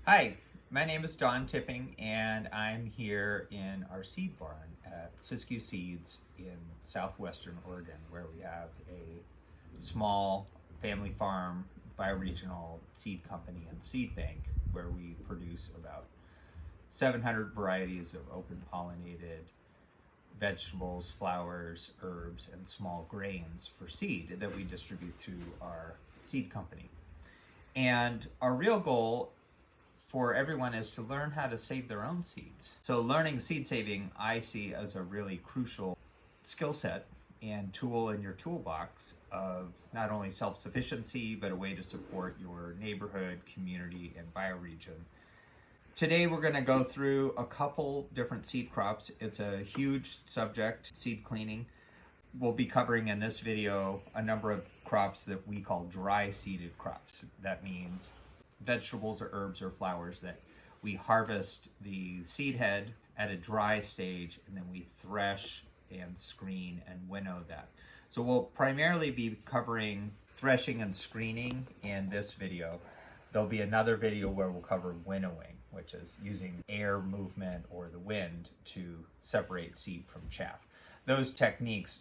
Hi, my name is Don Tipping, and I'm here in our seed barn at Siskiyou Seeds in southwestern Oregon, where we have a small family farm, bioregional seed company and seed bank, where we produce about 700 varieties of open pollinated vegetables, flowers, herbs, and small grains for seed that we distribute through our seed company. And our real goal for everyone is to learn how to save their own seeds. So learning seed saving I see as a really crucial skill set and tool in your toolbox of not only self-sufficiency, but a way to support your neighborhood, community, and bioregion. Today we're going to go through a couple different seed crops. It's a huge subject, seed cleaning. We'll be covering in this video a number of crops that we call dry seeded crops. That means vegetables or herbs or flowers that we harvest the seed head at a dry stage, and then we thresh and screen and winnow that. So we'll primarily be covering threshing and screening in this video. There'll be another video where we'll cover winnowing, which is using air movement or the wind to separate seed from chaff. Those techniques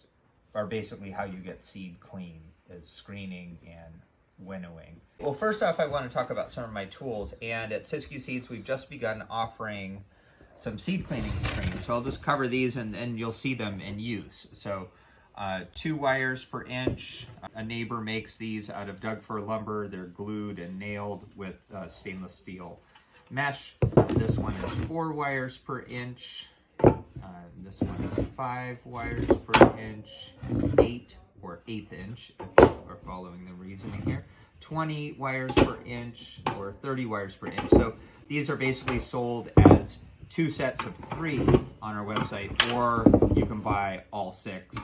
are basically how you get seed clean, is screening and winnowing. Well, first off, I want to talk about some of my tools, and at Siskiyou Seeds we've just begun offering some seed cleaning screens. So I'll just cover these and you'll see them in use. So 2 wires per inch. A neighbor makes these out of Doug fir lumber. They're glued and nailed with stainless steel mesh. This one is 4 wires per inch. This one is 5 wires per inch, 8 or 1/8 inch, if you are following the reasoning here. 20 wires per inch or 30 wires per inch. So these are basically sold as 2 sets of 3 on our website, or you can buy all 6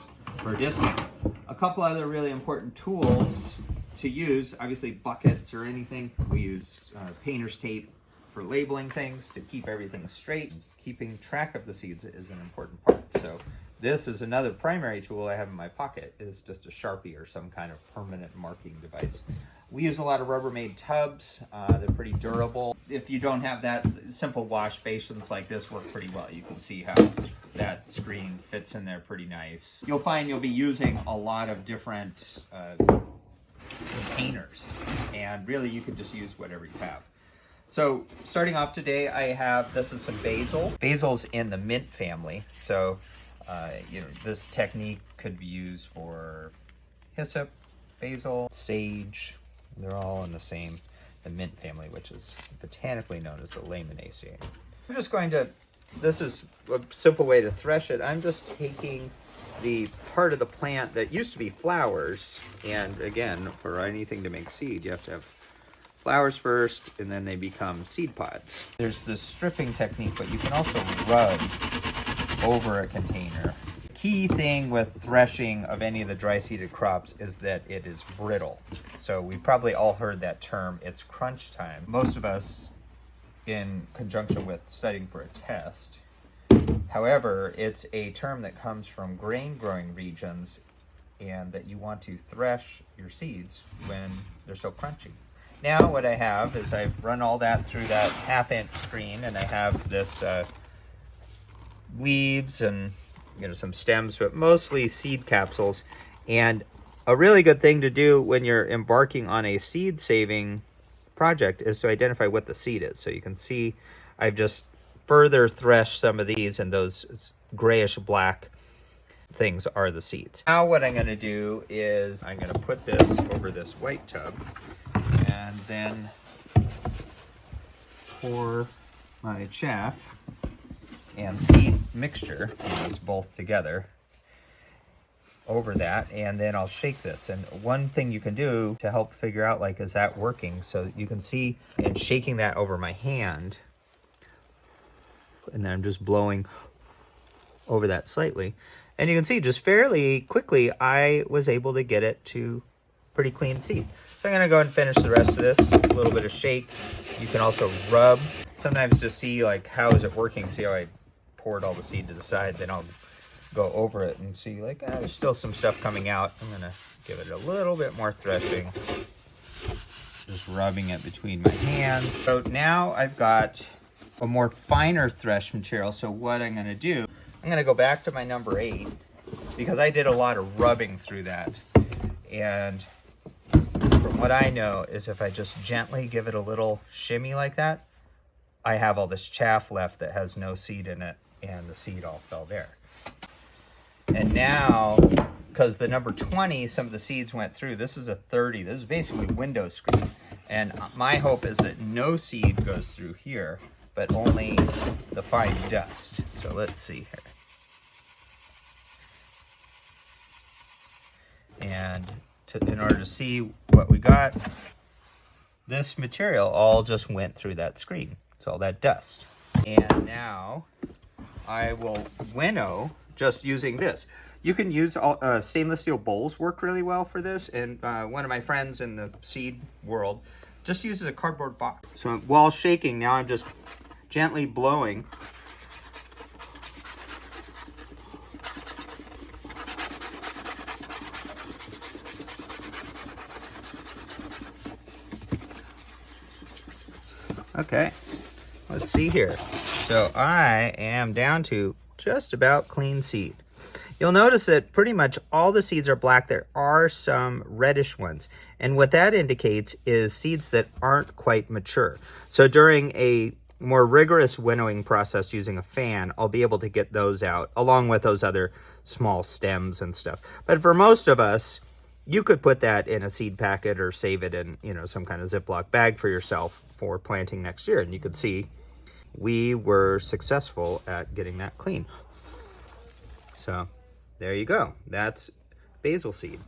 for a discount. A couple other really important tools to use, obviously buckets or anything. We use painter's tape for labeling things to keep everything straight. Keeping track of the seeds is an important part. So this is another primary tool I have in my pocket, is just a Sharpie or some kind of permanent marking device. We use a lot of Rubbermaid tubs. They're pretty durable. If you don't have that, simple wash basins like this work pretty well. You can see how that screen fits in there pretty nice. You'll find you'll be using a lot of different containers, and really you can just use whatever you have. So starting off today, I have, this is some basil. Basil's in the mint family, so this technique could be used for hyssop, basil, sage. They're all in the mint family, which is botanically known as the Laminaceae. I'm just going to, this is a simple way to thresh it. I'm just taking the part of the plant that used to be flowers, and again, for anything to make seed, you have to have flowers first, and then they become seed pods. There's this stripping technique, but you can also rub over a container. The key thing with threshing of any of the dry seeded crops is that it is brittle. So we've probably all heard that term, it's crunch time. Most of us, in conjunction with studying for a test. However, it's a term that comes from grain growing regions, and that you want to thresh your seeds when they're so crunchy. Now what I have is I've run all that through that 1/2 inch screen, and I have this leaves and some stems, but mostly seed capsules. And a really good thing to do when you're embarking on a seed saving project is to identify what the seed is. So you can see I've just further threshed some of these, and those grayish black things are the seeds. Now what I'm going to do is I'm going to put this over this white tub, and then pour my chaff and seed mixture, it's both together, over that, and then I'll shake this. And one thing you can do to help figure out, like, is that working? So you can see in shaking that over my hand, and then I'm just blowing over that slightly, and you can see just fairly quickly I was able to get it to pretty clean seed. So I'm going to go and finish the rest of this. A little bit of shake. You can also rub. Sometimes to see, like, how is it working, see how I poured all the seed to the side, then I'll go over it and see, like, there's still some stuff coming out. I'm going to give it a little bit more threshing. Just rubbing it between my hands. So now I've got a more finer thresh material. So what I'm gonna do, I'm gonna go back to my number 8 because I did a lot of rubbing through that. And from what I know is if I just gently give it a little shimmy like that, I have all this chaff left that has no seed in it, and the seed all fell there. And now, because the number 20, some of the seeds went through, this is a 30. This is basically window screen. And my hope is that no seed goes through here, but only the fine dust. So let's see here. And in order to see what we got, this material all just went through that screen. It's all that dust. And now I will winnow just using this. You can use stainless steel bowls, work really well for this. And one of my friends in the seed world just uses a cardboard box. So while shaking, now I'm just gently blowing. Okay, let's see here. So I am down to just about clean seed. You'll notice that pretty much all the seeds are black. There are some reddish ones. And what that indicates is seeds that aren't quite mature. So during a more rigorous winnowing process using a fan, I'll be able to get those out along with those other small stems and stuff. But for most of us, you could put that in a seed packet or save it in, some kind of Ziploc bag for yourself for planting next year. And you could see we were successful at getting that clean. So there you go. That's basil seed.